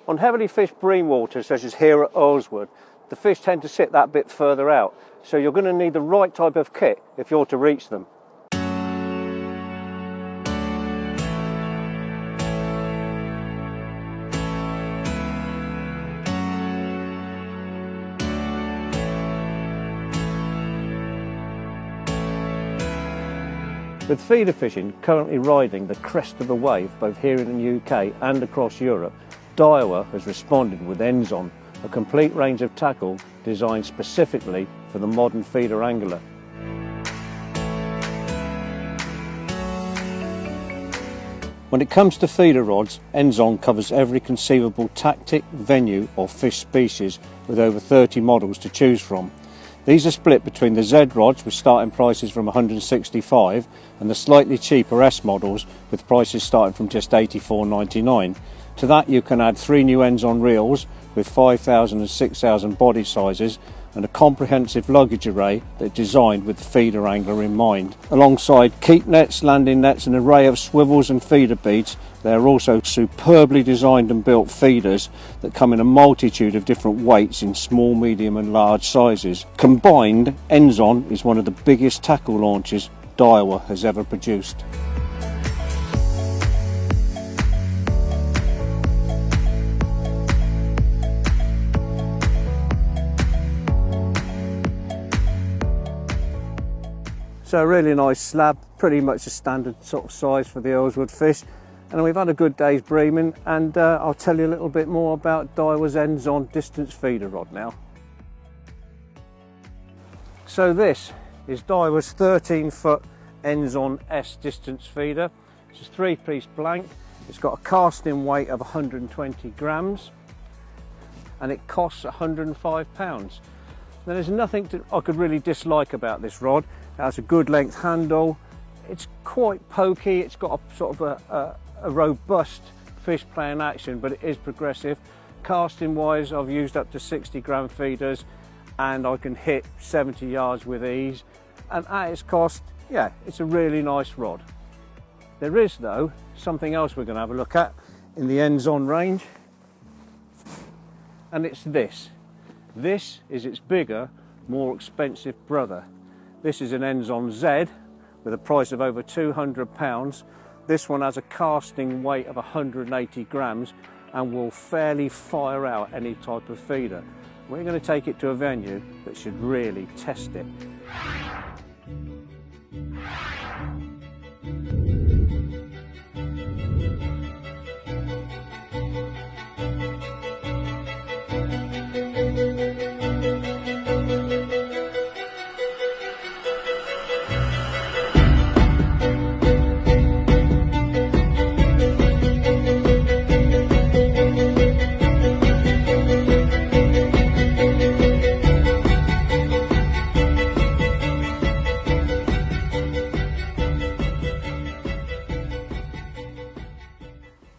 On heavily fished bream waters, such as here at Earlswood, the fish tend to sit that bit further out, so you're going to need the right type of kit if you're to reach them. With feeder fishing currently riding the crest of the wave both here in the UK and across Europe, Daiwa has responded with Enzon, a complete range of tackle designed specifically for the modern feeder angler. When it comes to feeder rods, Enzon covers every conceivable tactic, venue or fish species with over 30 models to choose from. These are split between the Z rods with starting prices from $165 and the slightly cheaper S models with prices starting from just $84.99. To that you can add 3 new Enzon reels with 5,000 and 6,000 body sizes and a comprehensive luggage array that's designed with the feeder angler in mind. Alongside keep nets, landing nets, an array of swivels and feeder beads, there are also superbly designed and built feeders that come in a multitude of different weights in small, medium and large sizes. Combined, Enzon is one of the biggest tackle launches Daiwa has ever produced. So a really nice slab, pretty much a standard sort of size for the Earlswood fish. And we've had a good day's breaming, and I'll tell you a little bit more about Daiwa's Enzon distance feeder rod now. So this is Daiwa's 13-foot Enzon S distance feeder. It's a 3-piece blank. It's got a casting weight of 120 grams and it costs £105. There's nothing I could really dislike about this rod. It has a good length handle. It's quite pokey. It's got a sort of a robust fish playing action, but it is progressive. Casting wise, I've used up to 60 gram feeders and I can hit 70 yards with ease. And at its cost, yeah, it's a really nice rod. There is though something else we're going to have a look at in the Enzon range, and it's this. This is its bigger, more expensive brother. This is an Enzon Z with a price of over £200. This one has a casting weight of 180 grams and will fairly fire out any type of feeder. We're going to take it to a venue that should really test it.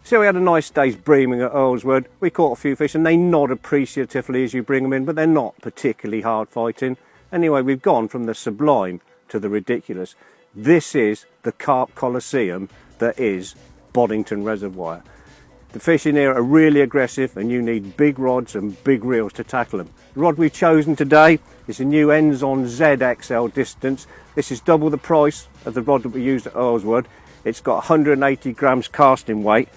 So we had a nice day's breaming at Earlswood. We caught a few fish and they nod appreciatively as you bring them in, but they're not particularly hard fighting. Anyway, we've gone from the sublime to the ridiculous. This is the carp coliseum that is Boddington Reservoir. The fish in here are really aggressive and you need big rods and big reels to tackle them. The rod we've chosen today is a new Enzon ZXL distance. This is double the price of the rod that we used at Earlswood. It's got 180 grams casting weight.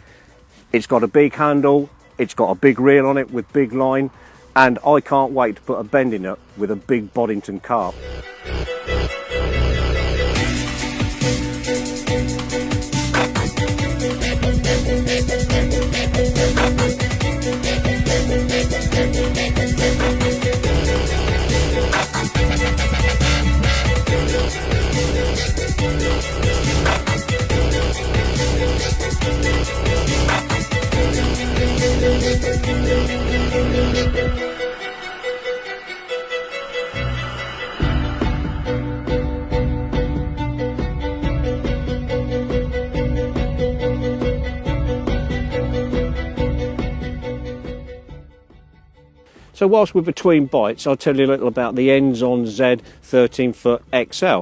It's got a big handle, it's got a big reel on it with big line, and I can't wait to put a bending up with a big Boddington carp. So whilst we're between bites, I'll tell you a little about the Enzon Z 13-foot XL.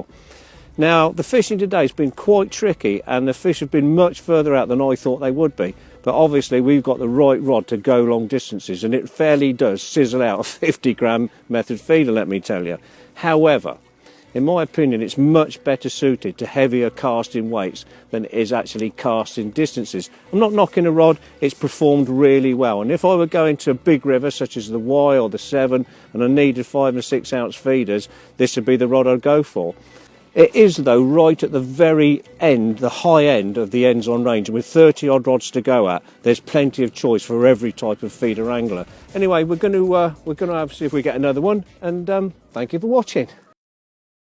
Now, the fishing today has been quite tricky and the fish have been much further out than I thought they would be. but obviously we've got the right rod to go long distances, and it fairly does sizzle out a 50 gram method feeder, let me tell you. However, in my opinion, it's much better suited to heavier casting weights than it is actually casting distances. I'm not knocking a rod, it's performed really well. And if I were going to a big river such as the Y or the Severn and I needed 5 and 6 ounce feeders, this would be the rod I'd go for. It is though right at the very end, the high end of the ends on range, and with 30 odd rods to go at, there's plenty of choice for every type of feeder angler. Anyway, we're going to see if we get another one, and thank you for watching.